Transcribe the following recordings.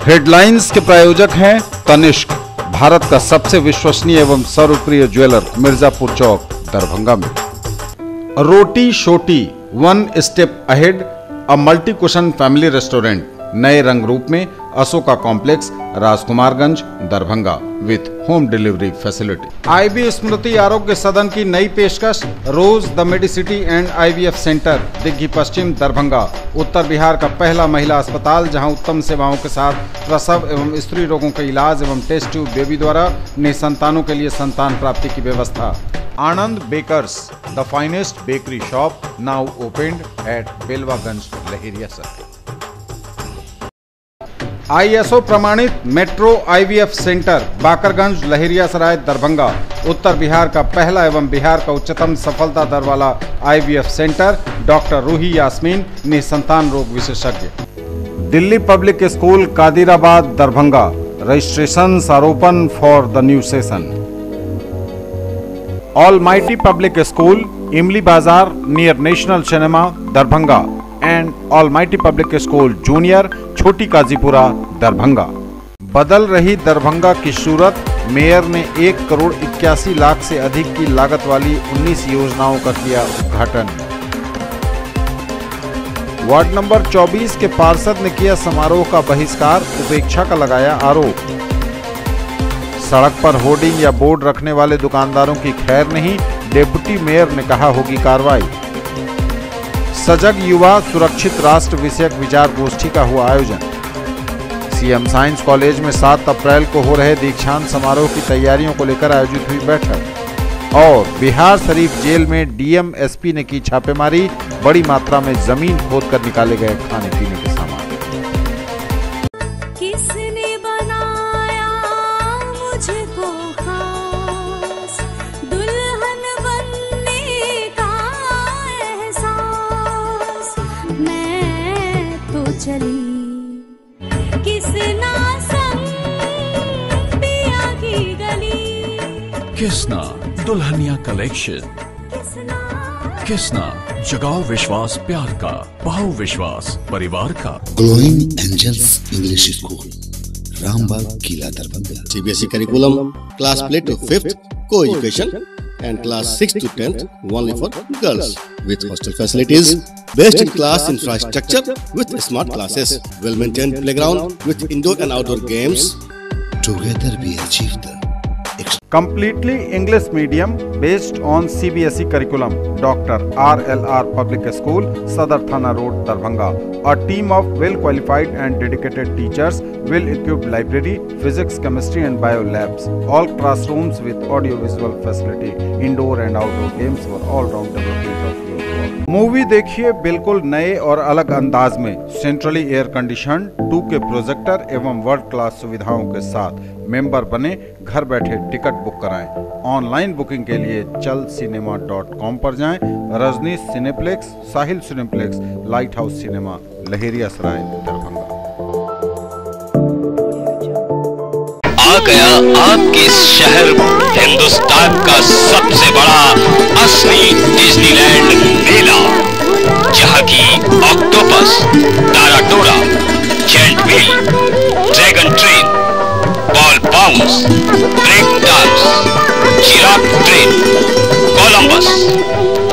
Headlines के प्रायोजक हैं तनिष्क, भारत का सबसे विश्वसनीय एवं सर्वप्रिय ज्वेलर, मिर्जापुर चौक, दरभंगा में। Roti Shoti, one step ahead, a multi cuisine family restaurant, नए रंग रूप में, Ashoka complex, Rajkumarganj, Darbhanga, with home delivery facility. I B Smriti Arogya Sadan की नई पेशकश, Rose the Medicity and IVF centre, Digghi Paschim, Darbhanga, उत्तर बिहार का पहला महिला अस्पताल जहां उत्तम सेवाओं के साथ प्रसव एवं स्त्री रोगों के इलाज एवं टेस्ट ट्यूब बेबी द्वारा निसंतानों के लिए संतान प्राप्ति की व्यवस्था। Anand bakers, the finest bakery shop, now opened at Belwaganj, Laheria circle. ISO प्रमाणित metro IVF centre, Bakarganj, Laheriasarai, Darbhanga, उत्तर बिहार का पहला एवं बिहार का उच्चतम सफलता दर वाला IVF centre, doctor Ruhi Yasmin, निसंतान रोग विशेषज्ञ। Delhi public school, Kadirabad, Darbhanga, registrations are open for the new session. Almighty public school, Imli Bazar near national cinema, Darbhanga, and almighty public school junior, Chhoti Kazipura, Darbhanga. बदल रही दरभंगा की सूरत, मेयर ने 1 करोड़ 81 लाख से अधिक की लागत वाली 19 योजनाओं का किया उद्घाटन। वार्ड नंबर 24 के पार्षद ने किया समारोह का बहिष्कार, उपेक्षा का लगाया आरोप। सड़क पर होर्डिंग या बोर्ड रखने वाले दुकानदारों की खैर नहीं, डिप्टी मेयर ने कहा होगी कार्रवाई। सजग युवा सुरक्षित राष्ट्र विषयक विचार गोष्ठी का हुआ आयोजन। CM साइंस कॉलेज में 7 अप्रैल को हो रहे दीक्षांत समारोह की तैयारियों को लेकर आयोजित हुई बैठक। और बिहार शरीफ जेल में DM SP ने की छापेमारी, बड़ी मात्रा में जमीन खोद कर निकाले गए खाने पीने के सामान। किसने बनाया मुझको खास, दुल्हन बनने का एहसास, मैं तो चली किसना संग पिया की गली। किसना दुल्हनिया कलेक्शन, किसना जगाओ विश्वास प्यार का, बहु विश्वास परिवार का। Glowing angels English school, Rambagh, Qila, Darbhanga. CBSE curriculum, class play to 5th, co-education, and class 6 to 10th only for girls, with hostel facilities, best in class infrastructure with smart classes, well maintained playground with indoor and outdoor games. Together we achieve the Completely English medium based on CBSE curriculum, Dr. RLR Public School, Sadar Thana Road, Darbhanga. A team of well qualified and dedicated teachers, well equipped library, physics, chemistry and bio labs. All classrooms with audio visual facility, indoor and outdoor games for all round development of youth. Movie देखिए बिल्कुल नए और अलग अंदाज में, centrally air condition 2K projector एवं world class सुविधाओं के साथ। मेंबर बने, घर बैठे टिकट बुक कराएं। ऑनलाइन बुकिंग के लिए chalcinema.com पर जाएं। Rajnish cineplex, Sahil cineplex, light house cinema, Laheriasarai, Darbhanga. आ गया आपके शहर हिंदुस्तान का सबसे बड़ा असली डिज्नीलैंड मेला, जहां की ऑक्टोपस, ताराटोरा, giant wheel, dragon train, ball bounce, break dance, giraffe train, Columbus,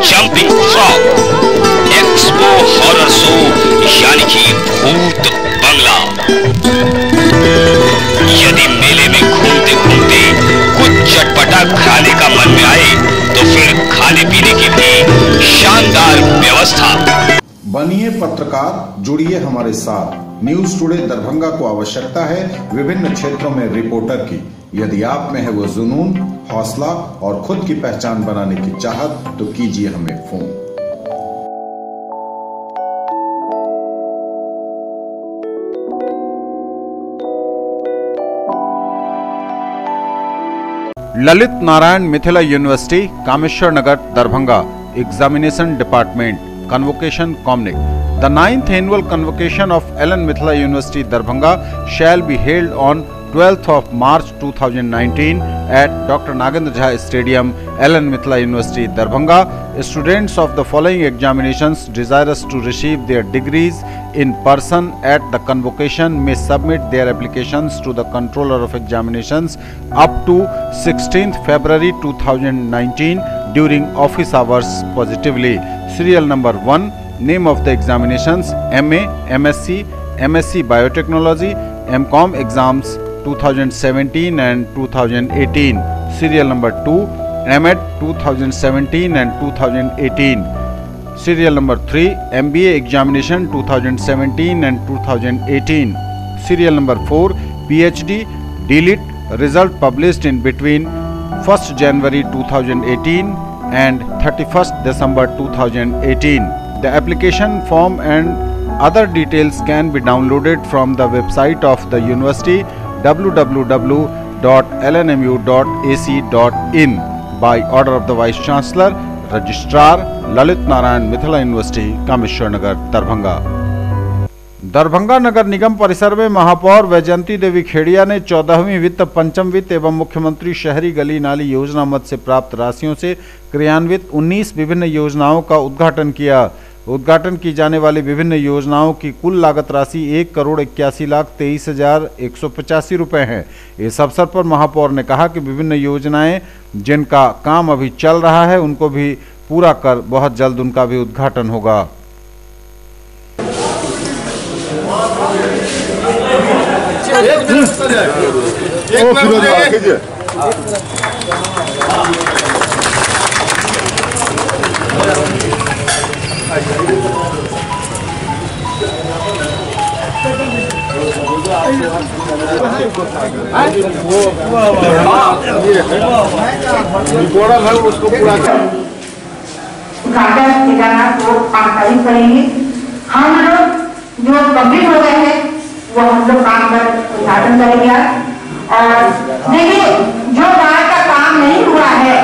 jumping frog, expo horror show यानी कि भूत बंगला। यदि मेले में घूमते घूमते कुछ चटपटा खाने का मन में आए तो फिर खाने पीने की भी शानदार व्यवस्था। बनिए पत्रकार, जुड़िए हमारे साथ। न्यूज टुडे दरभंगा को आवश्यकता है विभिन्न क्षेत्रों में रिपोर्टर की। यदि आप में है वो जुनून, हौसला और खुद की पहचान बनाने की चाहत तो कीजिए हमें phone. Lalit Narayan Mithila university, Kameshwar Nagar, Darbhanga. Examination department, convocation Comnic. The 9th annual convocation of Ellen Mithila University Darbhanga shall be held on 12th of March 2019 at Dr. Nagendra Jha Stadium, Ellen Mithila University, Darbhanga. Students of the following examinations desirous to receive their degrees in person at the convocation may submit their applications to the Controller of Examinations up to 16th February 2019 during office hours positively. Serial number 1. Name of the examinations: MA, MSc, MSc Biotechnology, MCom exams 2017 and 2018. Serial number 2. MEd 2017 and 2018. Serial number 3. MBA examination 2017 and 2018. Serial number 4. PhD DLIT result published in between 1st January 2018 and 31st December 2018. The application form and other details can be downloaded from the website of the university www.lnmu.ac.in by order of the Vice Chancellor, Registrar, Lalit Narayan, Mithila University, Kameshwar Nagar, Darbhanga. Darbhanga नगर निगम परिसर में महापौर वैजयंती देवी खेड़िया ने 14वीं वित्त, पंचम वित्त एवं मुख्यमंत्री शहरी गली नाली योजना मद से प्राप्त राशियों से क्रियान्वित 19 विभिन्न योजनाओं का उद्घाटन किया। उद्घाटन की जाने वाली विभिन्न योजनाओं की कुल लागत राशि 1,81,23,185 रुपये है। इस अवसर पर महापौर ने कहा कि विभिन्न योजनाएं जिनका काम अभी चल रहा है उनको भी पूरा कर बहुत जल्द उनका भी उद्घाटन होगा। हम लोग जो कंप्लीट हो गए हैं वो हम लोग काम पर उद्घाटन करेंगे। और देखिए जो बाहर का काम नहीं हुआ है,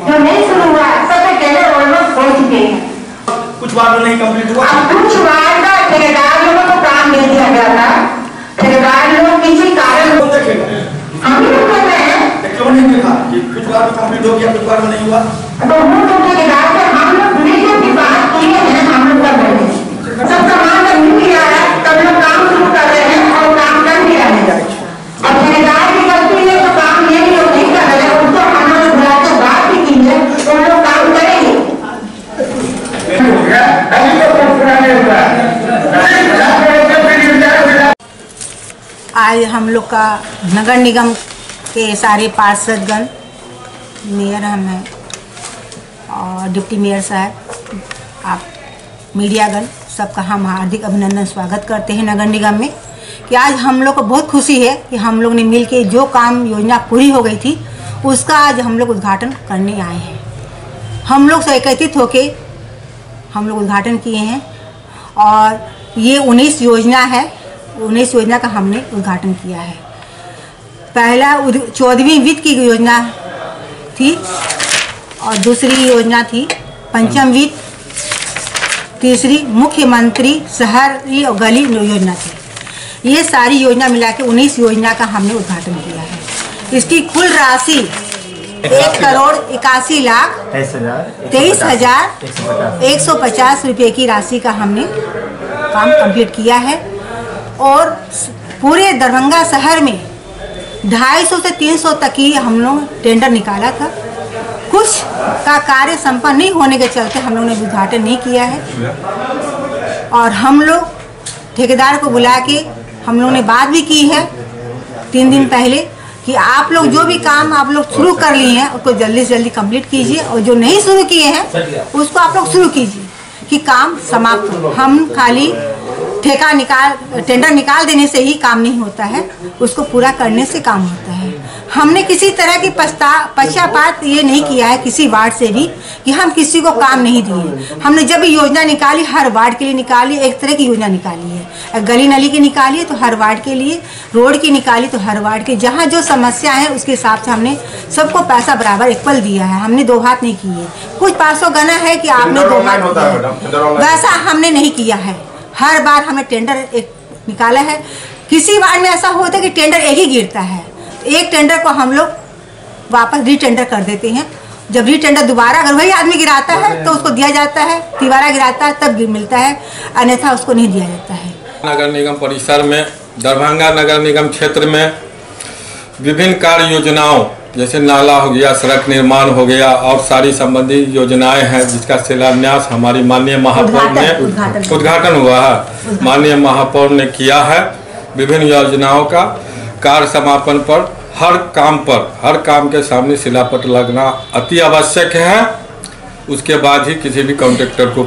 जो नहीं शुरू हुआ है, सबसे पहले ऑलमोस्ट हो चुके हैं। कुछ बार नहीं कंप्लीट हुआ, कुछ बार का ठेकेदार लोगों को काम दे दिया गया था। ठेकेदार लोग किसी कारण हम लोग कर रहे हैं, क्यों नहीं देखा कि कुछ बार कंप्लीट हो गया, कुछ बार नहीं हुआ। तो वो ठेकेदार से हम लोग जो भी बात किए हैं हम लोग कर रहे हैं। सब सामान जब मिल गया है तब लोग काम शुरू कर रहे हैं और काम कर भी रहे हैं। अब ठेकेदार की गलती है तो काम ये भी लोग नहीं कर रहे हैं, उनको हम लोग बुला के बात भी की है तो लोग काम करेंगे। आज हम लोग का नगर निगम के सारे पार्षदगण, मेयर हम हैं और डिप्टी मेयर साहब, आप मीडियागण, सबका हम हार्दिक अभिनंदन स्वागत करते हैं नगर निगम में कि आज हम लोग को बहुत खुशी है कि हम लोग ने मिल के जो काम योजना पूरी हो गई थी उसका आज हम लोग उद्घाटन करने आए हैं। हम लोग से एकत्रित होके हम लोग उद्घाटन किए हैं और ये 19 योजना है, 19 योजना का हमने उद्घाटन किया है। पहला 14वीं वित्त की योजना थी और दूसरी योजना थी पंचम वित्त, तीसरी मुख्यमंत्री शहरी और गली योजना थी। ये सारी योजना मिला के 19 योजना का हमने उद्घाटन किया है। इसकी कुल राशि 1,81,23,150 रुपये की राशि का हमने काम कंप्लीट किया है और पूरे दरभंगा शहर में 250 से 300 तक की हम लोग टेंडर निकाला था। कुछ का कार्य संपन्न नहीं होने के चलते हम लोग ने उद्घाटन नहीं किया है और हम लोग ठेकेदार को बुला के हम लोग ने बात भी की है 3 दिन पहले कि आप लोग जो भी काम आप लोग शुरू कर लिए हैं उसको जल्दी से जल्दी कंप्लीट कीजिए और जो नहीं शुरू किए हैं उसको आप लोग शुरू कीजिए कि काम समाप्त हो। हम खाली टेंडर निकाल देने से ही काम नहीं होता है, उसको पूरा करने से काम होता है। हमने किसी तरह की पक्षपात ये नहीं किया है किसी वार्ड से भी कि हम किसी को काम नहीं दिए। हमने जब भी योजना निकाली हर वार्ड के लिए निकाली, एक तरह की योजना निकाली है। गली नली की निकाली तो हर वार्ड के लिए, रोड की निकाली तो हर वार्ड के, जहाँ जो समस्या है उसके हिसाब से हमने सबको पैसा बराबर इक्वल दिया है। हमने दो हाथ नहीं किए। कुछ पासों गना है कि आपने दो हाथ, वैसा हमने नहीं किया है। हर बार हमने टेंडर एक निकाला है। किसी वार्ड में ऐसा होता है कि टेंडर एक ही गिरता है, एक टेंडर को हम लोग वापस रीटेंडर कर देते हैं। जब रीटेंडर दोबारा अगर वही आदमी गिराता है तो उसको दिया जाता है, दोबारा गिराता है तब मिलता है, अन्यथा उसको नहीं दिया जाता है। नगर निगम परिसर में दरभंगा नगर निगम क्षेत्र में विभिन्न कार्य योजनाओं जैसे नाला हो गया, सड़क निर्माण हो गया और सारी संबंधित योजनाएं हैं जिसका शिलान्यास हमारी माननीय महापौर ने उद्घाटन हुआ है, माननीय महापौर ने किया है। विभिन्न योजनाओं का कार्य समापन पर हर काम के सामने शिलापट लगना अति आवश्यक है। उसके बाद ही किसी भी कॉन्ट्रैक्टर को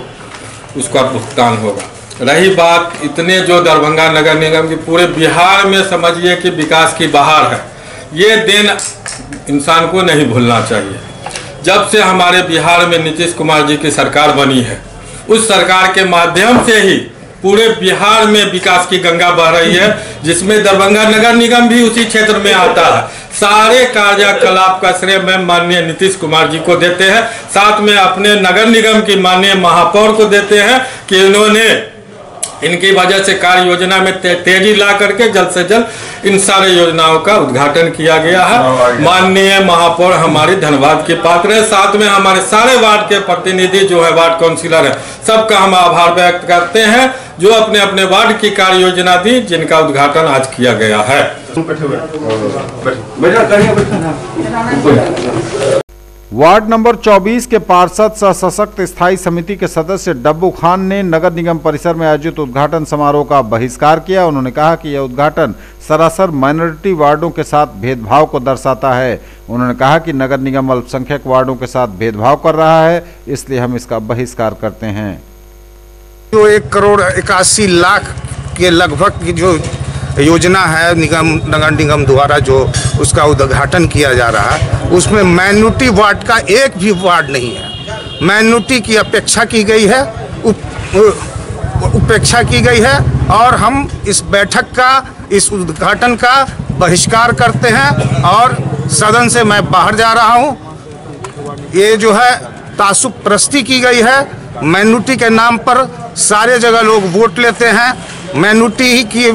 उसका भुगतान होगा। रही बात इतने जो दरभंगा नगर निगम की पूरे बिहार में समझिए कि विकास की बहार है, ये दिन इंसान को नहीं भूलना चाहिए। जब से हमारे बिहार में नीतीश कुमार जी की सरकार बनी है, उस सरकार के माध्यम से ही पूरे बिहार में विकास की गंगा बह रही है, जिसमें दरभंगा नगर निगम भी उसी क्षेत्र में आता है। सारे कार्यकलाप का श्रेय मैं माननीय नीतीश कुमार जी को देते हैं, साथ में अपने नगर निगम की माननीय महापौर को देते हैं कि इन्होंने इनकी वजह से कार्य योजना में तेजी ला करके जल्द से जल्द इन सारे योजनाओं का उद्घाटन किया गया है। माननीय महापौर हमारी धन्यवाद के पात्र है। साथ में हमारे सारे वार्ड के प्रतिनिधि जो है, वार्ड काउंसिलर है, सबका हम आभार व्यक्त करते हैं जो अपने अपने वार्ड की कार्य योजना दी, जिनका उद्घाटन आज किया गया है। वार्ड नंबर 24 के पार्षद सह सशक्त स्थायी समिति के सदस्य डब्बू खान ने नगर निगम परिसर में आयोजित उद्घाटन समारोह का बहिष्कार किया। उन्होंने कहा कि यह उद्घाटन सरासर माइनॉरिटी वार्डों के साथ भेदभाव को दर्शाता है। उन्होंने कहा कि नगर निगम अल्पसंख्यक वार्डों के साथ भेदभाव कर रहा है, इसलिए हम इसका बहिष्कार करते हैं। जो 1,81,00,000 के लगभग की जो योजना है नगर निगम द्वारा जो उसका उद्घाटन किया जा रहा है, उसमें माइनॉरिटी वार्ड का एक भी वार्ड नहीं है। माइनॉरिटी की अपेक्षा की गई है, उपेक्षा की गई है और हम इस बैठक का, इस उद्घाटन का बहिष्कार करते हैं और सदन से मैं बाहर जा रहा हूं। ये जो है तासुब परस्ती की गई है। माइनॉरिटी के नाम पर सारे जगह लोग वोट लेते हैं। माइनॉरिटी ही की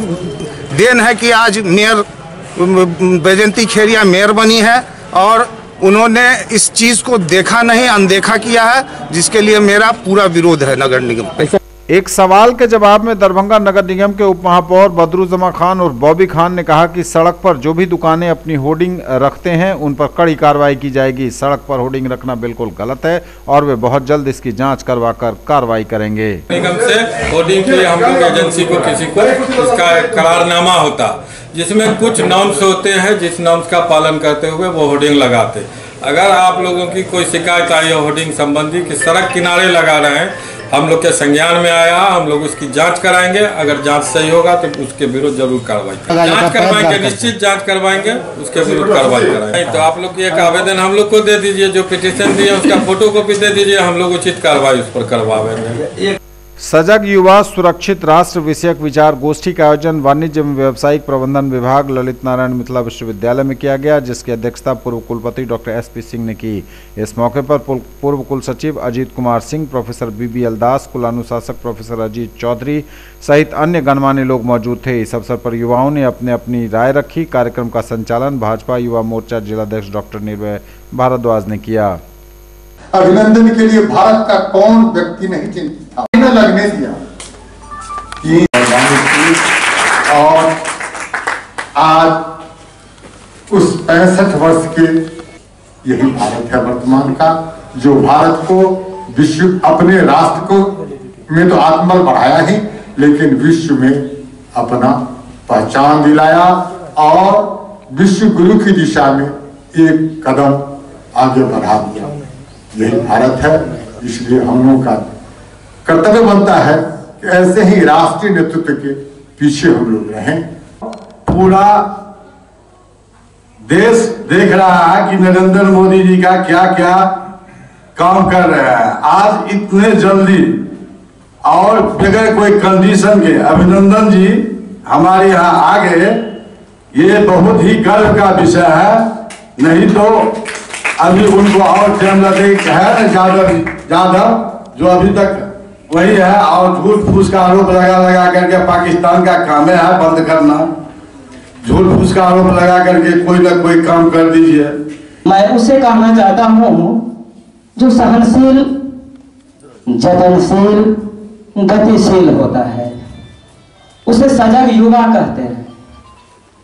देन है कि आज मेयर बैजंती खेरिया मेयर बनी है और उन्होंने इस चीज़ को देखा नहीं, अनदेखा किया है, जिसके लिए मेरा पूरा विरोध है नगर निगम। एक सवाल के जवाब में दरभंगा नगर निगम के उप महापौर बदरुज्जमा खान और बॉबी खान ने कहा कि सड़क पर जो भी दुकानें अपनी होर्डिंग रखते हैं उन पर कड़ी कार्रवाई की जाएगी। सड़क पर होर्डिंग रखना बिल्कुल गलत है और वे बहुत जल्द इसकी जांच करवाकर कार्रवाई करेंगे। निगम से होर्डिंग के लिए हम लोग एजेंसी को किसी को इसका करारनामा होता, जिसमें कुछ नॉर्म्स होते हैं, जिस नॉर्म्स का पालन करते हुए वो होर्डिंग लगाते। अगर आप लोगों की कोई शिकायत आई है होर्डिंग संबंधी कि सड़क किनारे लगा रहे हैं, हम लोग के संज्ञान में आया, हम लोग उसकी जांच कराएंगे। अगर जांच सही होगा तो उसके विरुद्ध जरूर कार्रवाई करेंगे। जांच करवाएंगे, निश्चित जांच करवाएंगे, उसके विरुद्ध कार्रवाई कराएंगे। तो आप लोग एक आवेदन हम लोग को दे दीजिए, जो पिटीशन दिए उसका फोटोकॉपी दे दीजिए, हम लोग उचित कार्रवाई उस पर करवाएंगे। सजग युवा सुरक्षित राष्ट्र विषयक विचार गोष्ठी का आयोजन वाणिज्य एवं व्यावसायिक प्रबंधन विभाग ललित नारायण मिथिला विश्वविद्यालय में किया गया, जिसकी अध्यक्षता पूर्व कुलपति डॉक्टर SP सिंह ने की। इस मौके पर पूर्व कुल सचिव अजीत कुमार सिंह, प्रोफेसर BBL दास, कुलानुशासक प्रोफेसर अजीत चौधरी सहित अन्य गणमान्य लोग मौजूद थे। इस अवसर पर युवाओं ने अपनी राय रखी। कार्यक्रम का संचालन भाजपा युवा मोर्चा जिलाध्यक्ष डॉक्टर निर्भय भारद्वाज ने किया। अभिनंदन के लिए भारत का कौन व्यक्ति नहीं चिंतित था, न लगने दिया और आज उस 65 वर्ष के यही भारत है वर्तमान का, जो भारत को विश्व, अपने राष्ट्र को में तो आत्मबल बढ़ाया ही, लेकिन विश्व में अपना पहचान दिलाया और विश्व गुरु की दिशा में एक कदम आगे बढ़ा दिया। यही भारत है। इसलिए हम लोगों का कर्तव्य बनता है कि ऐसे ही राष्ट्रीय नेतृत्व के पीछे हम लोग रहें। पूरा देश देख रहा है कि नरेंद्र मोदी जी का क्या क्या काम कर रहा है। आज इतने जल्दी और बगैर कोई कंडीशन के अभिनंदन जी हमारे यहाँ आ गए, ये बहुत ही गर्व का विषय है। नहीं तो अभी उनको और टाइम लगेगा है यादव जो अभी तक वही है, और झूठ फूस का आरोप लगा करके पाकिस्तान का काम है बंद करना। झूठ फूस का आरोप लगा करके कोई ना कोई काम कर दीजिए। मैं उसे कहना चाहता हूँ जो सहनशील, जतनशील, गतिशील होता है, उसे सजग युवा कहते हैं।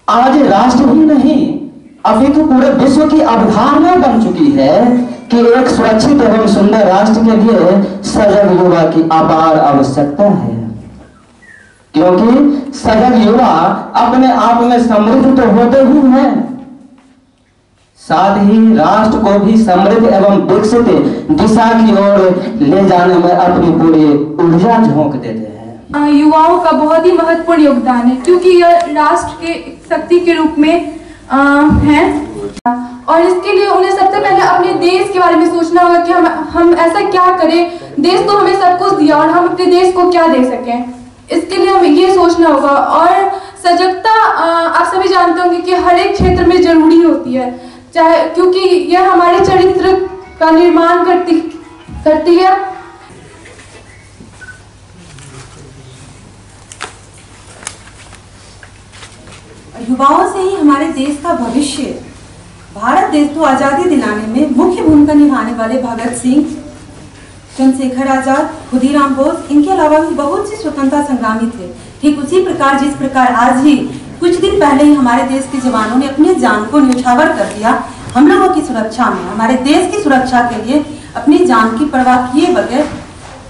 आज राष्ट्र ही नहीं अभी तो पूरे विश्व की अवधारणा बन चुकी है कि एक सुरक्षित एवं सुंदर राष्ट्र के लिए सजग युवा की अपार आवश्यकता है, क्योंकि सजग युवा अपने आप में समृद्ध तो होते ही हैं, साथ ही राष्ट्र को भी समृद्ध एवं विकसित दिशा की ओर ले जाने में अपनी पूरी ऊर्जा झोंक देते हैं। युवाओं का बहुत ही महत्वपूर्ण योगदान है, क्योंकि यह राष्ट्र के शक्ति के रूप में है, और इसके लिए उन्हें सबसे पहले अपने देश के बारे में सोचना होगा कि हम ऐसा क्या करें, देश तो हमें सब कुछ दिया और हम अपने देश को क्या दे सकें, इसके लिए हमें ये सोचना होगा। और सजगता आप सभी जानते होंगे कि हर एक क्षेत्र में जरूरी होती है, चाहे क्योंकि यह हमारे चरित्र का निर्माण करती है। युवाओं से ही हमारे देश का भविष्य। भारत देश को आज़ादी दिलाने में मुख्य भूमिका निभाने वाले भगत सिंह, चंद्रशेखर आजाद, खुदीराम बोस, इनके अलावा भी बहुत से स्वतंत्रता संग्रामी थे। ठीक उसी प्रकार जिस प्रकार आज ही कुछ दिन पहले ही हमारे देश के जवानों ने अपनी जान को न्यौछावर कर दिया, हम लोगों की सुरक्षा में, हमारे देश की सुरक्षा के लिए अपनी जान की परवाह किए बगैर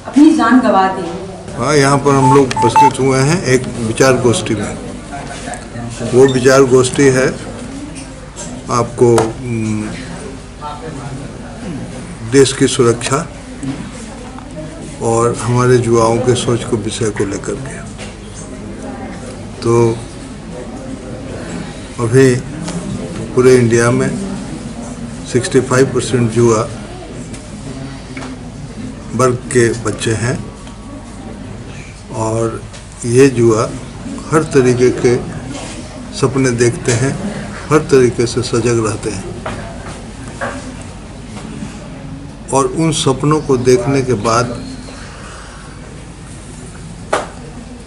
अपनी जान गंवा दी। हाँ, यहाँ पर हम लोग उपस्थित हुए हैं एक विचार गोष्ठी में। वो विचार गोष्ठी है आपको देश की सुरक्षा और हमारे युवाओं के सोच को विषय को लेकर के। तो अभी पूरे इंडिया में 65% युवा वर्ग के बच्चे हैं, और ये युवा हर तरीके के सपने देखते हैं, हर तरीके से सजग रहते हैं, और उन सपनों को देखने के बाद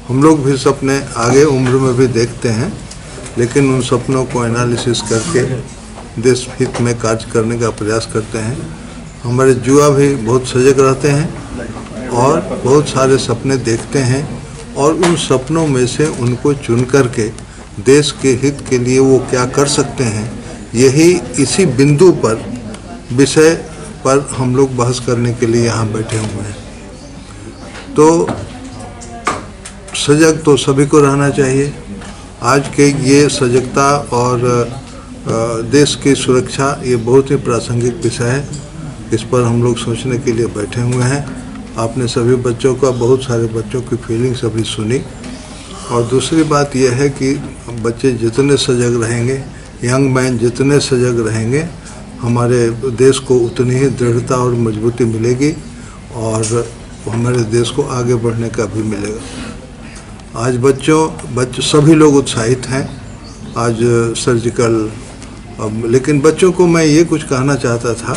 हम लोग भी सपने आगे उम्र में भी देखते हैं, लेकिन उन सपनों को एनालिसिस करके देश हित में कार्य करने का प्रयास करते हैं। हमारे युवा भी बहुत सजग रहते हैं और बहुत सारे सपने देखते हैं, और उन सपनों में से उनको चुन करके देश के हित के लिए वो क्या कर सकते हैं, यही इसी बिंदु पर विषय पर हम लोग बहस करने के लिए यहाँ बैठे हुए हैं। तो सजग तो सभी को रहना चाहिए। आज के ये सजगता और देश की सुरक्षा ये बहुत ही प्रासंगिक विषय है, इस पर हम लोग सोचने के लिए बैठे हुए हैं। आपने सभी बच्चों का, बहुत सारे बच्चों की फीलिंग्स अभी सुनी, और दूसरी बात यह है कि बच्चे जितने सजग रहेंगे, यंग मैन जितने सजग रहेंगे, हमारे देश को उतनी ही दृढ़ता और मजबूती मिलेगी, और हमारे देश को आगे बढ़ने का भी मिलेगा। आज बच्चे सभी लोग उत्साहित हैं आज सर्जिकल, लेकिन बच्चों को मैं ये कुछ कहना चाहता था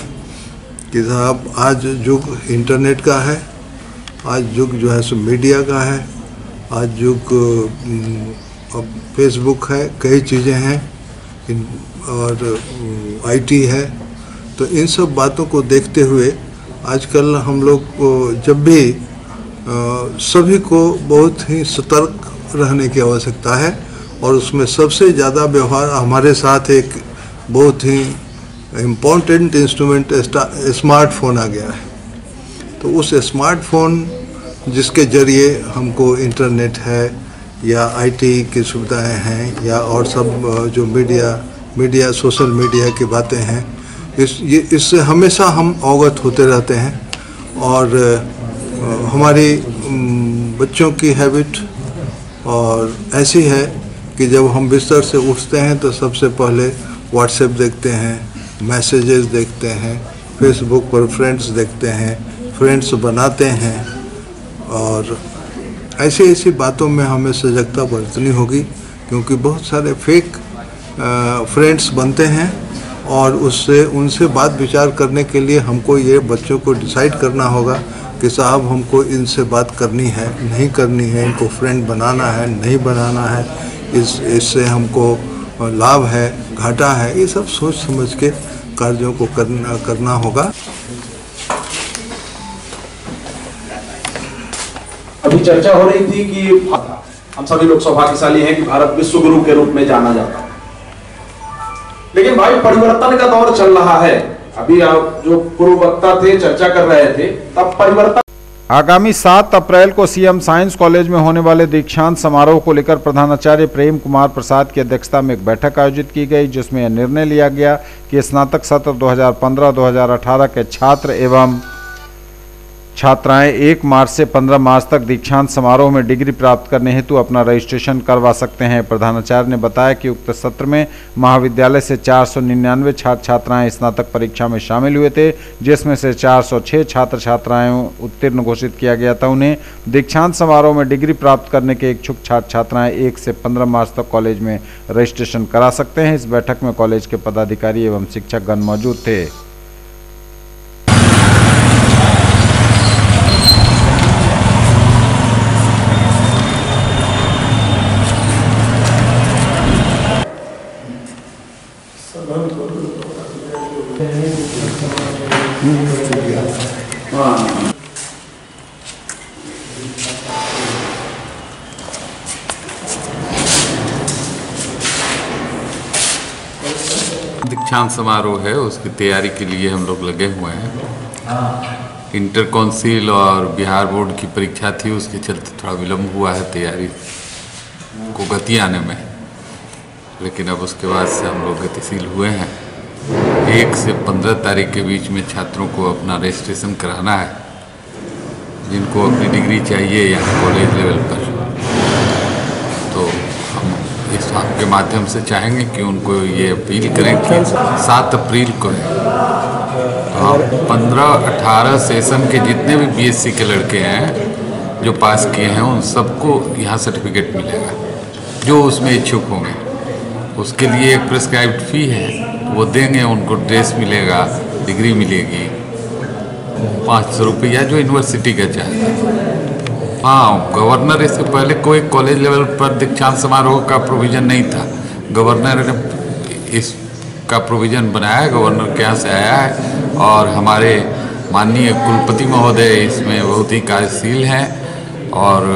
कि साहब आज युग इंटरनेट का है, आज युग जो है सो मीडिया का है, आज युग फेसबुक है, कई चीज़ें हैं, और आईटी है। तो इन सब बातों को देखते हुए आजकल हम लोग जब भी सभी को बहुत ही सतर्क रहने की आवश्यकता है, और उसमें सबसे ज़्यादा व्यवहार हमारे साथ एक बहुत ही इम्पोर्टेंट इंस्ट्रूमेंट स्मार्टफोन आ गया है। तो उस स्मार्टफोन जिसके ज़रिए हमको इंटरनेट है या आईटी की सुविधाएं हैं या और सब जो मीडिया सोशल मीडिया की बातें हैं, इससे हमेशा हम अवगत होते रहते हैं। और हमारी बच्चों की हैबिट और ऐसी है कि जब हम बिस्तर से उठते हैं तो सबसे पहले व्हाट्सएप देखते हैं, मैसेजेस देखते हैं, फेसबुक पर फ्रेंड्स देखते हैं, फ्रेंड्स बनाते हैं, और ऐसी बातों में हमें सजगता बरतनी होगी, क्योंकि बहुत सारे फेक फ्रेंड्स बनते हैं, और उनसे बात विचार करने के लिए हमको ये बच्चों को डिसाइड करना होगा कि साहब हमको इनसे बात करनी है नहीं करनी है, इनको फ्रेंड बनाना है नहीं बनाना है, इससे हमको लाभ है घाटा है, ये सब सोच समझ के कार्यों को करना होगा। अभी चर्चा हो रही थी कि हम सभी लोग सौभाग्यशाली हैं कि भारत विश्व गुरु के रूप में जाना जाता है, लेकिन भाई परिवर्तन का दौर चल रहा है। अभी आप जो पूर्व वक्ता थे चर्चा कर रहे थे, तब परिवर्तन। आगामी 7 अप्रैल को सीएम साइंस कॉलेज में होने वाले दीक्षांत समारोह को लेकर प्रधानाचार्य प्रेम कुमार प्रसाद की अध्यक्षता में एक बैठक आयोजित की गई, जिसमें यह निर्णय लिया गया कि स्नातक सत्र 2015-2018 के छात्र एवं छात्राएं 1 मार्च से 15 मार्च तक दीक्षांत समारोह में डिग्री प्राप्त करने हेतु अपना रजिस्ट्रेशन करवा सकते हैं। प्रधानाचार्य ने बताया कि उक्त सत्र में महाविद्यालय से 499 छात्र छात्राएं स्नातक परीक्षा में शामिल हुए थे, जिसमें से 406 छात्र छात्राएं उत्तीर्ण घोषित किया गया था। उन्हें दीक्षांत समारोह में डिग्री प्राप्त करने के इच्छुक छात्र छात्राएं 1 से 15 मार्च तक कॉलेज में रजिस्ट्रेशन करा सकते हैं। इस बैठक में कॉलेज के पदाधिकारी एवं शिक्षकगण मौजूद थे। दीक्षांत समारोह है, उसकी तैयारी के लिए हम लोग लगे हुए हैं। इंटर काउंसिल और बिहार बोर्ड की परीक्षा थी, उसके चलते थोड़ा विलम्ब हुआ है तैयारी को गति आने में, लेकिन अब उसके बाद से हम लोग गतिशील हुए हैं। 1 से 15 तारीख के बीच में छात्रों को अपना रजिस्ट्रेशन कराना है, जिनको अपनी डिग्री चाहिए यहाँ कॉलेज लेवल पर। तो हम इस आपके माध्यम से चाहेंगे कि उनको ये अपील करें कि 7 अप्रैल को है, तो हम 15-18 सेशन के जितने भी बीएससी के लड़के हैं जो पास किए हैं उन सबको यहाँ सर्टिफिकेट मिलेगा, जो उसमें इच्छुक होंगे। उसके लिए एक प्रिस्क्राइब्ड फ़ी है, वो देंगे, उनको ड्रेस मिलेगा, डिग्री मिलेगी, 500 रुपया जो यूनिवर्सिटी का चाहे। हाँ, गवर्नर इससे पहले कोई कॉलेज लेवल पर दीक्षांत समारोह का प्रोविज़न नहीं था, गवर्नर ने इसका प्रोविज़न बनाया है, गवर्नर के यहाँ से आया है। और हमारे माननीय कुलपति महोदय इसमें बहुत ही कार्यशील हैं, और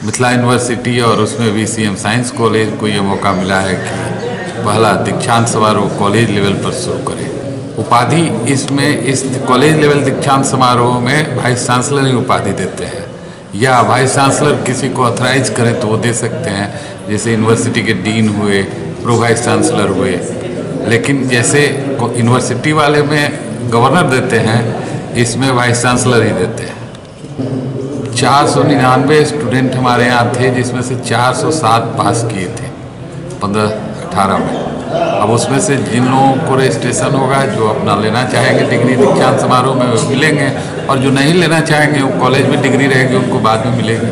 मिथिला यूनिवर्सिटी और उसमें भी सीएम साइंस कॉलेज को ये मौका मिला है कि पहला दीक्षांत समारोह कॉलेज लेवल पर शुरू करें। उपाधि इसमें इस कॉलेज लेवल दीक्षांत समारोह में वाइस चांसलर ही उपाधि देते हैं, या वाइस चांसलर किसी को ऑथराइज करें तो वो दे सकते हैं, जैसे यूनिवर्सिटी के डीन हुए, प्रो वाइस चांसलर हुए। लेकिन जैसे यूनिवर्सिटी वाले में गवर्नर देते हैं, इसमें वाइस चांसलर ही देते हैं। 499 स्टूडेंट हमारे यहाँ थे, जिसमें से 407 पास किए थे 15-18 में। अब उसमें से जिन लोगों को रजिस्ट्रेशन होगा, जो अपना लेना चाहेंगे डिग्री दीक्षांत समारोह में, वो मिलेंगे, और जो नहीं लेना चाहेंगे वो कॉलेज में डिग्री रहेगी, उनको बाद में मिलेगी।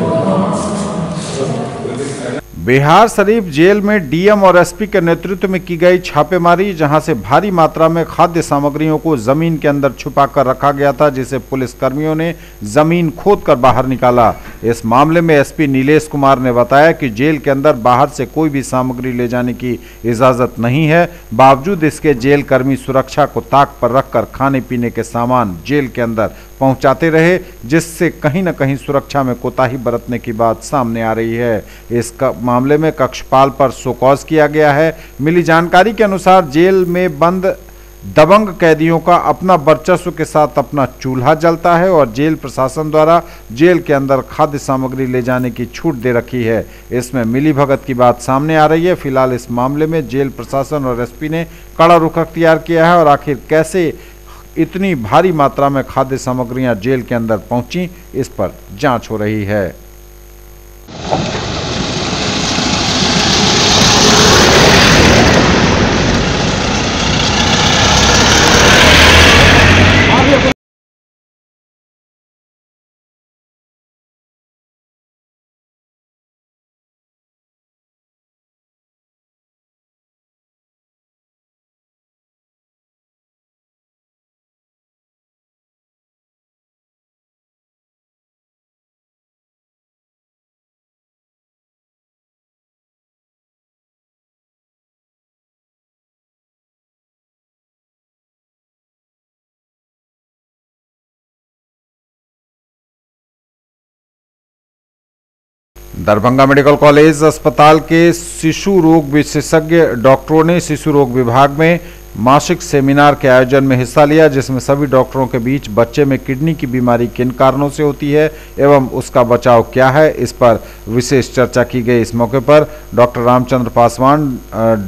बिहार शरीफ जेल में डीएम और एसपी के नेतृत्व में की गई छापेमारी, जहां से भारी मात्रा में खाद्य सामग्रियों को जमीन के अंदर छुपाकर रखा गया था, जिसे पुलिस कर्मियों ने जमीन खोदकर बाहर निकाला। इस मामले में एसपी नीलेश कुमार ने बताया कि जेल के अंदर बाहर से कोई भी सामग्री ले जाने की इजाजत नहीं है। बावजूद इसके जेल कर्मी सुरक्षा को ताक पर रखकर खाने पीने के सामान जेल के अंदर पहुंचाते रहे, जिससे कहीं न कहीं सुरक्षा में कोताही बरतने की बात सामने आ रही है। इस मामले में कक्षपाल पर शोकॉज किया गया है। मिली जानकारी के अनुसार जेल में बंद दबंग कैदियों का अपना वर्चस्व के साथ अपना चूल्हा जलता है, और जेल प्रशासन द्वारा जेल के अंदर खाद्य सामग्री ले जाने की छूट दे रखी है। इसमें मिलीभगत की बात सामने आ रही है। फिलहाल इस मामले में जेल प्रशासन और एसपी ने कड़ा रुख अख्तियार किया है, और आखिर कैसे इतनी भारी मात्रा में खाद्य सामग्रियां जेल के अंदर पहुंची, इस पर जांच हो रही है। दरभंगा मेडिकल कॉलेज अस्पताल के शिशु रोग विशेषज्ञ डॉक्टरों ने शिशु रोग विभाग में मासिक सेमिनार के आयोजन में हिस्सा लिया, जिसमें सभी डॉक्टरों के बीच बच्चे में किडनी की बीमारी किन कारणों से होती है एवं उसका बचाव क्या है, इस पर विशेष चर्चा की गई। इस मौके पर doctor Ramchandra Paswan,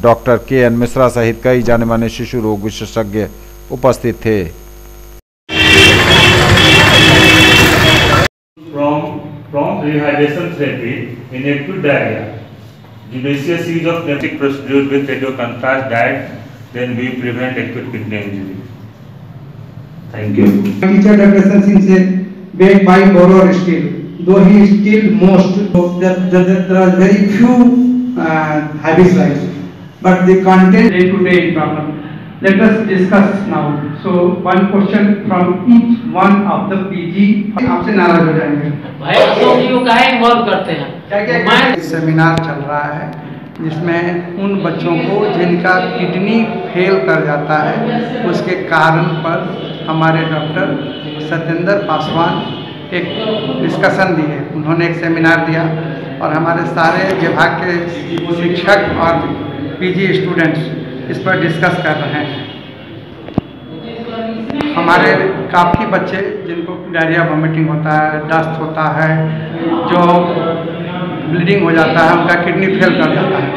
doctor K. N.. Mishra सहित कई जाने माने शिशु रोग विशेषज्ञ उपस्थित थे। Prompt rehydration therapy in acute diarrhea. Judicious use of pneumatic procedure with radio-contrast diet, then we prevent acute kidney injury. Thank you. Teacher Dr. Singh said, backed by borrower still, though he is still most, there are very few habit slides, but the content day-to-day problem. Let us discuss now. So one question from each one of the PG. आपसे नाराज हो जाएंगे। भाई अशोक जी को काहे involve करते हैं? क्या सेमिनार चल रहा है जिसमें उन बच्चों को जिनका किडनी फेल कर जाता है उसके कारण पर हमारे डॉक्टर सत्येंद्र पासवान एक डिस्कशन दिए। उन्होंने एक सेमिनार दिया और हमारे सारे विभाग के शिक्षक और पीजी स्टूडेंट्स इस पर डिस्कस कर रहे हैं। हमारे काफ़ी बच्चे जिनको डायरिया वॉमिटिंग होता है, डस्ट होता है, जो ब्लीडिंग हो जाता है, उनका किडनी फेल कर जाता है,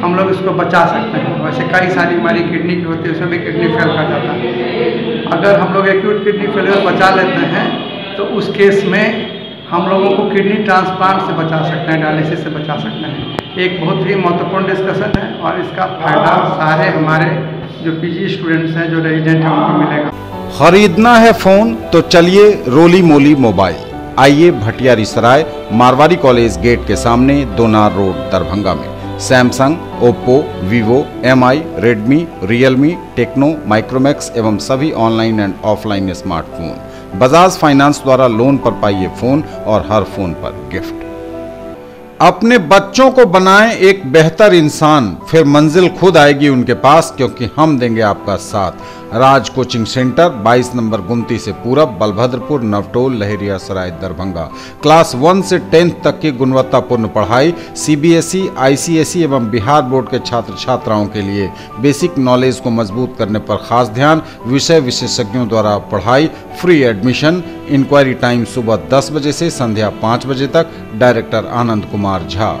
हम लोग इसको बचा सकते हैं। वैसे कई सारी बीमारी किडनी की होती है, उसमें भी किडनी फेल कर जाता है। अगर हम लोग एक्यूट किडनी फेलियर बचा लेते हैं तो उस केस में हम लोगों को किडनी ट्रांसप्लांट से बचा सकते हैं, डायलिसिस से बचा सकते हैं। एक बहुत ही महत्वपूर्ण डिस्कशन है और इसका फायदा सारे हमारे जो पीजी स्टूडेंट्स हैं, जो रेजिडेंट हैं, उनको मिलेगा। खरीदना है फोन तो चलिए रोली मोली मोबाइल। आइए भटियारी सराय मारवाड़ी कॉलेज गेट के सामने दोनार रोड दरभंगा में Samsung, Oppo, Vivo, MI, Redmi, Realme, Tecno, Micromax एवं सभी online and offline smartphone Bajaj finance द्वारा लोन पर पाइए फोन और हर फोन पर गिफ्ट। अपने बच्चों को बनाएं एक बेहतर इंसान, फिर मंजिल खुद आएगी उनके पास, क्योंकि हम देंगे आपका साथ। राज कोचिंग सेंटर 22 नंबर गुमती से पूरब, बलभद्रपुर, नवटोल, लहरिया सराय, दरभंगा। क्लास 1 से 10th तक की गुणवत्तापूर्ण पढ़ाई, CBSE, ICSE एवं बिहार बोर्ड के छात्र छात्राओं के लिए बेसिक नॉलेज को मजबूत करने पर खास ध्यान, विषय विशेषज्ञों द्वारा पढ़ाई, फ्री एडमिशन। इंक्वायरी टाइम सुबह 10 बजे से संध्या 5 बजे तक। डायरेक्टर आनंद कुमार झा।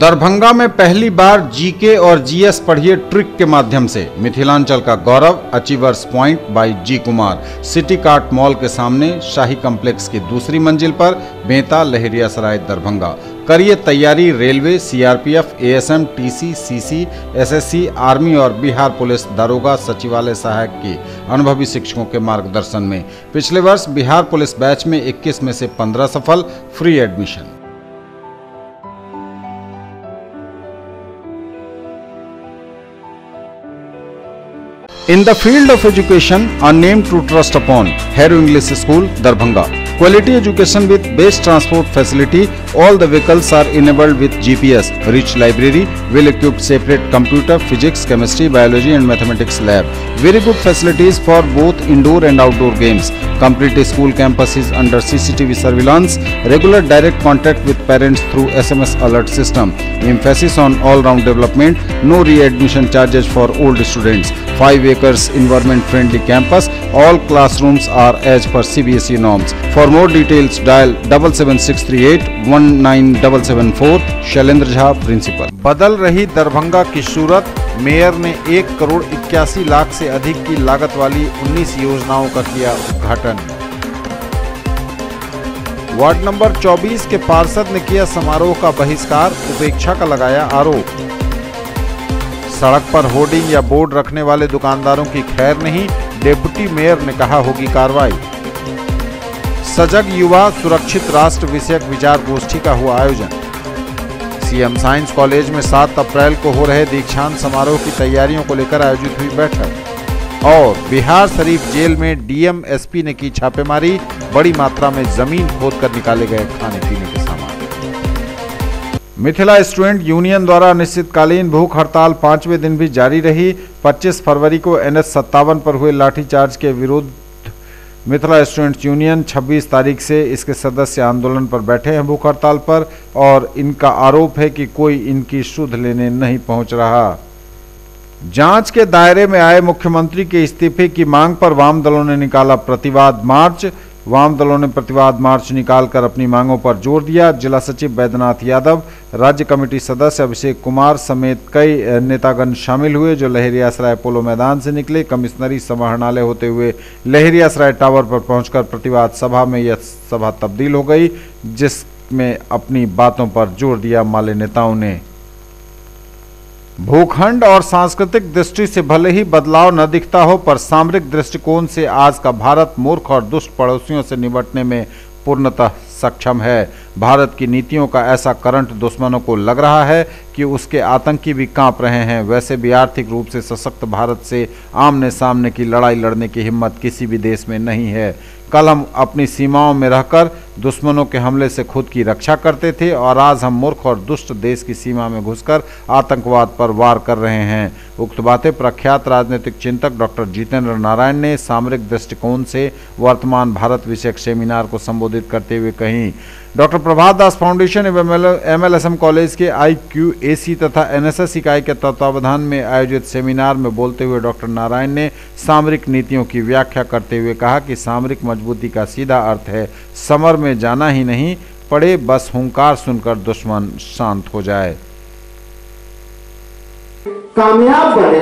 दरभंगा में पहली बार GK और GS पढ़िए ट्रिक के माध्यम से मिथिलांचल का गौरव। Achievers point by G Kumar, city cart mall के सामने, शाही कॉम्प्लेक्स की दूसरी मंजिल पर, बेंता, लहरिया सराय, दरभंगा। करिए तैयारी railway, CRPF, ASM, TC, CC, SSC, army और बिहार पुलिस दारोगा सचिवालय सहायक की अनुभवी शिक्षकों के मार्गदर्शन में। पिछले वर्ष बिहार पुलिस बैच में 21 में से 15 सफल। Free admission. In the field of education, a name to trust upon, Harrow English School, Darbhanga. Quality education with best transport facility. All the vehicles are enabled with GPS. Rich library, well-equipped separate computer, physics, chemistry, biology and mathematics lab. Very good facilities for both indoor and outdoor games. Complete school campus is under CCTV surveillance. Regular direct contact with parents through SMS alert system. Emphasis on all-round development. No re-admission charges for old students. 5 acres environment-friendly campus. All classrooms are as per CBSE norms. For more details, dial 77638 19774. Shailendra Jha, principal. बदल रही दरभंगा की सूरत। Mayor ने 1 करोड़ 81 लाख से अधिक की लागत वाली 19 योजनाओं का किया उद्घाटन। वार्ड नंबर 24 के पार्षद ने किया समारोह का बहिष्कार, उपेक्षा का लगाया आरोप। सड़क पर होर्डिंग या बोर्ड रखने वाले दुकानदारों की खैर नहीं, डिप्टी मेयर ने कहा होगी कार्रवाई। सजग युवा सुरक्षित राष्ट्र विषयक विचार गोष्ठी का हुआ आयोजन। CM साइंस कॉलेज में 7 अप्रैल को हो रहे दीक्षांत समारोह की तैयारियों को लेकर आयोजित हुई बैठक। और बिहार शरीफ जेल में DM SP ने की छापेमारी, बड़ी मात्रा में जमीन खोदकर निकाले गए खाने पीने के सामान। मिथिला स्टूडेंट यूनियन द्वारा अनिश्चितकालीन भूख हड़ताल 5वें दिन भी जारी रही। 25 फरवरी को NH 57 पर हुए लाठीचार्ज के विरुद्ध मिथिला स्टूडेंट्स यूनियन 26 तारीख से इसके सदस्य आंदोलन पर बैठे हैं भूख हड़ताल पर, और इनका आरोप है कि कोई इनकी सुध लेने नहीं पहुंच रहा। जांच के दायरे में आए मुख्यमंत्री के इस्तीफे की मांग पर वाम दलों ने निकाला प्रतिवाद मार्च। वाम दलों ने प्रतिवाद मार्च निकालकर अपनी मांगों पर जोर दिया। जिला सचिव बैद्यनाथ यादव, राज्य कमेटी सदस्य अभिषेक कुमार समेत कई नेतागण शामिल हुए, जो लहेरियासराय पोलो मैदान से निकले। कमिश्नरी समाहरणालय होते हुए लहेरियासराय टावर पर पहुंचकर प्रतिवाद सभा में यह सभा तब्दील हो गई, जिसमें अपनी बातों पर जोर दिया माले नेताओं ने। भूखंड और सांस्कृतिक दृष्टि से भले ही बदलाव न दिखता हो, पर सामरिक दृष्टिकोण से आज का भारत मूर्ख और दुष्ट पड़ोसियों से निपटने में पूर्णतः सक्षम है। भारत की नीतियों का ऐसा करंट दुश्मनों को लग रहा है कि उसके आतंकी भी कांप रहे हैं। वैसे भी आर्थिक रूप से सशक्त भारत से आमने सामने की लड़ाई लड़ने की हिम्मत किसी भी देश में नहीं है। कल हम अपनी सीमाओं में रहकर दुश्मनों के हमले से खुद की रक्षा करते थे, और आज हम मूर्ख और दुष्ट देश की सीमा में घुसकर आतंकवाद पर वार कर रहे हैं। उक्त बातें प्रख्यात राजनीतिक चिंतक डॉक्टर जितेंद्र नारायण ने सामरिक दृष्टिकोण से वर्तमान भारत विषयक सेमिनार को संबोधित करते हुए कही। डॉक्टर प्रभात दास फाउंडेशन एवं MLSM कॉलेज के IQAC तथा NSS इकाई के तत्वावधान में आयोजित सेमिनार में बोलते हुए डॉक्टर नारायण ने सामरिक नीतियों की व्याख्या करते हुए कहा कि सामरिक मजबूती का सीधा अर्थ है समर में जाना ही नहीं पड़े, बस हुंकार सुनकर दुश्मन शांत हो जाए। कामयाब बने,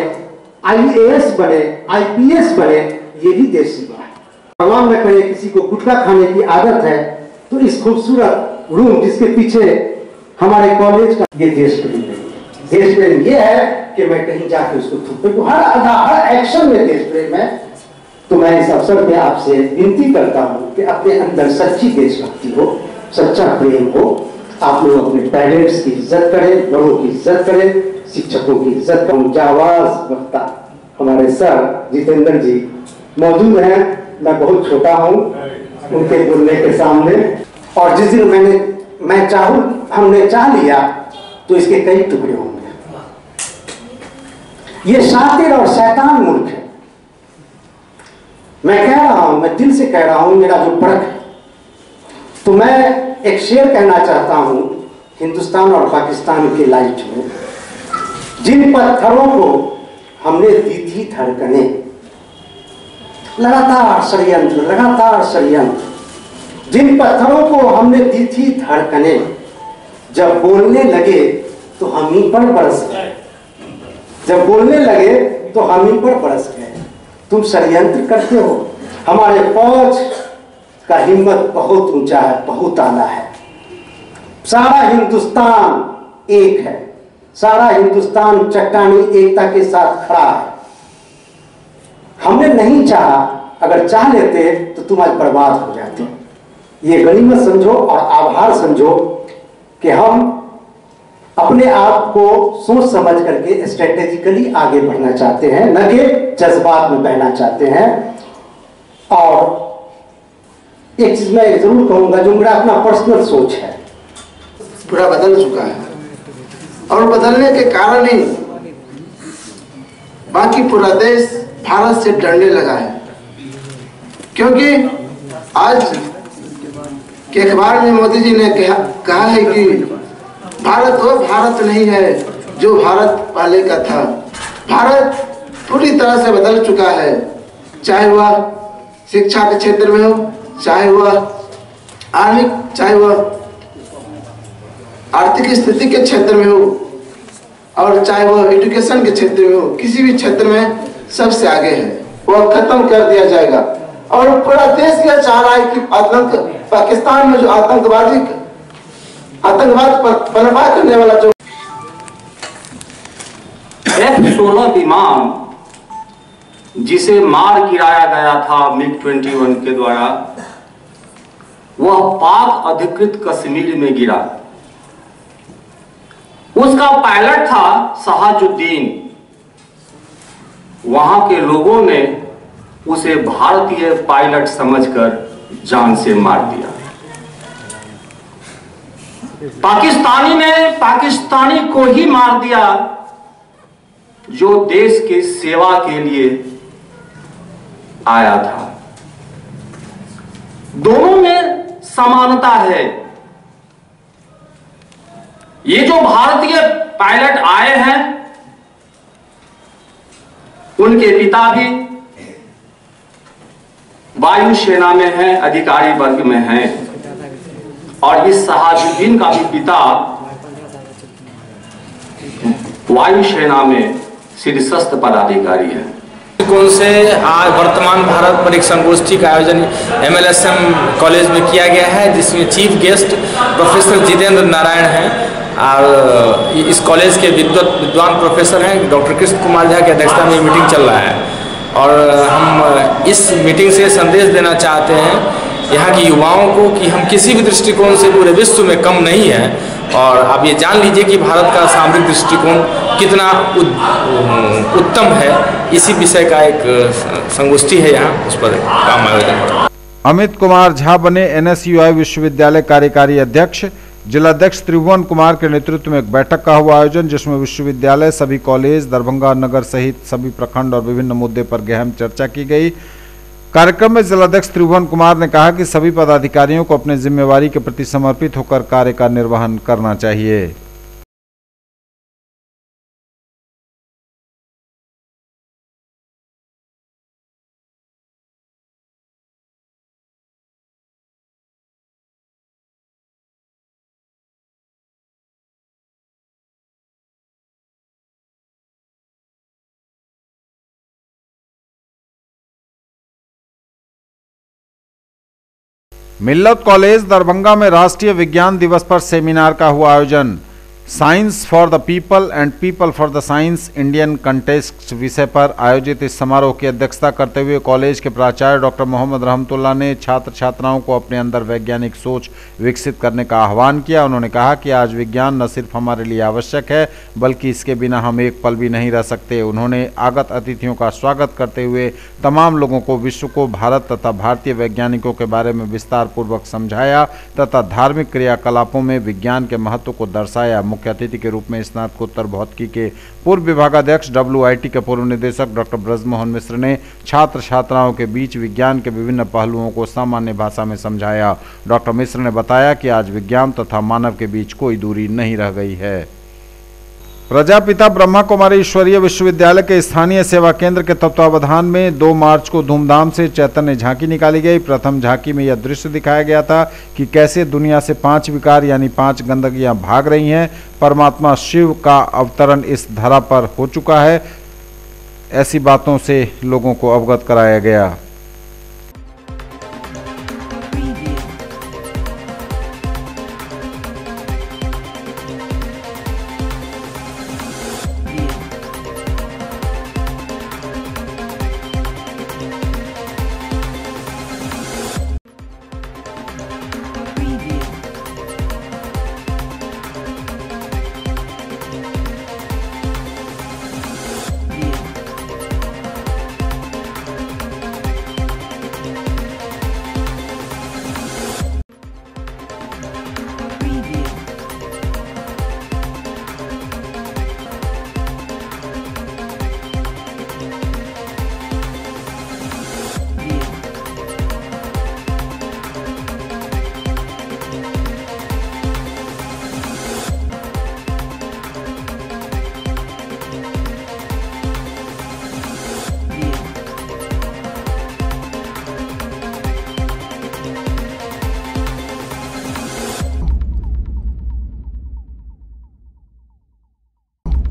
IAS बने, IPS बने, यही देश सेवा है। भगवान न करे किसी को गुटखा खाने की आदत है तो इस खूबसूरत रूम जिसके पीछे हमारे कॉलेज का, ये देश प्रेम नहीं है। देश प्रेम ये है कि मैं कहीं जाके उसको थूक दूं। हर एक्शन में देश प्रेम है। तो मैं इस अवसर में आपसे विनती करता हूं कि अपने अंदर सच्ची देशभक्ति हो, सच्चा प्रेम हो। आप लोग अपने पेरेंट्स की इज्जत करें, बड़ों की इज्जत करें, शिक्षकों की इज्जत करें। जावाज वक्ता हमारे सर जितेंद्र जी मौजूद हैं। मैं बहुत छोटा हूं उनके बोलने के सामने, और जिस दिन हमने चाह लिया तो इसके कई टुकड़े होंगे। ये शातिर और शैतान मुल्क है। मैं कह रहा हूं, मैं दिल से कह रहा हूं, मेरा जो परख है। तो मैं एक शेर कहना चाहता हूं हिंदुस्तान और पाकिस्तान के लाइट में। जिन पत्थरों को हमने दी थी धड़कनें, लगातार षड्यंत्र, जिन पत्थरों को हमने दी थी धड़कनें, जब बोलने लगे तो हम ही पर बरस गए। जब बोलने लगे तो हम ही पर बरस गए। तुम षड्यंत्र करते हो। हमारे फौज का हिम्मत बहुत ऊंचा है, बहुत आला है। सारा हिंदुस्तान एक है, सारा हिंदुस्तान चट्टानी एकता के साथ खड़ा है। हमने नहीं चाहा, अगर चाह लेते तो तुम आज बर्बाद हो जाते। ये गनीमत समझो और आभार समझो कि हम अपने आप को सोच समझ करके स्ट्रेटेजिकली आगे बढ़ना चाहते हैं, न कि जज्बात में बहना चाहते हैं। और एक चीज मैं जरूर कहूंगा, जो मेरा अपना पर्सनल सोच है, पूरा बदल चुका है, और बदलने के कारण ही बाकी पूरा देश भारत से डरने लगा है। क्योंकि आज के अखबार में मोदी जी ने कहा है कि भारत वो भारत नहीं है जो भारत पहले का था। भारत पूरी तरह से बदल चुका है, चाहे वह शिक्षा के क्षेत्र में हो, चाहे वह चाहे वह आर्थिक स्थिति के क्षेत्र में हो, और चाहे वह एजुकेशन के क्षेत्र में हो। किसी भी क्षेत्र में सबसे आगे है। वह खत्म कर दिया जाएगा। और पूरा देश यह चाह रहा है कि पाकिस्तान में जो आतंकवाद पनपा करने वाला जो F-16 विमान जिसे मार गिराया गया था MiG-21 के द्वारा, वह पाक अधिकृत कश्मीर में गिरा। उसका पायलट था शहाजुद्दीन। वहां के लोगों ने उसे भारतीय पायलट समझकर जान से मार दिया। पाकिस्तानी ने पाकिस्तानी को ही मार दिया जो देश की सेवा के लिए आया था। दोनों में समानता है। ये जो भारतीय पायलट आए हैं उनके पिता भी वायुसेना में हैं, अधिकारी वर्ग में हैं, और इस सहाजुद्दीन का भी पिता वायुसेना में शीर्षस्थ पदाधिकारी है। कौन से आज वर्तमान भारत पर एक संगोष्ठी का आयोजन MLSM कॉलेज में किया गया है, जिसमें chief guest professor Jitendra Narayan हैं, और इस कॉलेज के विद्वान प्रोफेसर हैं डॉक्टर कृष्ण कुमार झा की अध्यक्षता में मीटिंग चल रहा है। और हम इस मीटिंग से संदेश देना चाहते हैं यहाँ के युवाओं को कि हम किसी भी दृष्टिकोण से पूरे विश्व में कम नहीं हैं, और आप ये जान लीजिए कि भारत का सामरिक दृष्टिकोण कितना उत्तम है। इसी विषय का एक संगोष्ठी है यहाँ, उस पर काम आयोजन हो रहा है। अमित कुमार झा बने NSUI विश्वविद्यालय कार्यकारी अध्यक्ष। जिलाध्यक्ष त्रिभुवन कुमार के नेतृत्व में एक बैठक का हुआ आयोजन, जिसमें विश्वविद्यालय, सभी कॉलेज, दरभंगा नगर सहित सभी प्रखंड और विभिन्न मुद्दे पर गहन चर्चा की गई। कार्यक्रम में जिलाध्यक्ष त्रिभुवन कुमार ने कहा कि सभी पदाधिकारियों को अपनी जिम्मेवारी के प्रति समर्पित होकर कार्य का निर्वहन करना चाहिए। मिल्लत कॉलेज दरभंगा में राष्ट्रीय विज्ञान दिवस पर सेमिनार का हुआ आयोजन। Science for the people and people for the science Indian context विषय पर आयोजित इस समारोह की अध्यक्षता करते हुए कॉलेज के प्राचार्य डॉक्टर मोहम्मद रहमतुल्लाह ने छात्र छात्राओं को अपने अंदर वैज्ञानिक सोच विकसित करने का आह्वान किया। उन्होंने कहा कि आज विज्ञान न सिर्फ हमारे लिए आवश्यक है, बल्कि इसके बिना हम एक पल भी नहीं रह सकते। उन्होंने आगत अतिथियों का स्वागत करते हुए तमाम लोगों को विश्व को भारत तथा भारतीय वैज्ञानिकों के बारे में विस्तार पूर्वक समझाया तथा धार्मिक क्रियाकलापों में विज्ञान के महत्व को दर्शाया। मुख्य अतिथि के रूप में स्नातकोत्तर भौतिकी के पूर्व विभागाध्यक्ष WIT के पूर्व निदेशक डॉक्टर ब्रजमोहन मिश्र ने छात्र छात्राओं के बीच विज्ञान के विभिन्न पहलुओं को सामान्य भाषा में समझाया। डॉक्टर मिश्र ने बताया कि आज विज्ञान तथा मानव के बीच कोई दूरी नहीं रह गई है। प्रजापिता ब्रह्मा कुमारी ईश्वरीय विश्वविद्यालय के स्थानीय सेवा केंद्र के तत्वावधान में 2 मार्च को धूमधाम से चैतन्य झांकी निकाली गई। प्रथम झांकी में यह दृश्य दिखाया गया था कि कैसे दुनिया से 5 विकार यानी 5 गंदगियां भाग रही हैं। परमात्मा शिव का अवतरण इस धरा पर हो चुका है। ऐसी बातों से लोगों को अवगत कराया गया।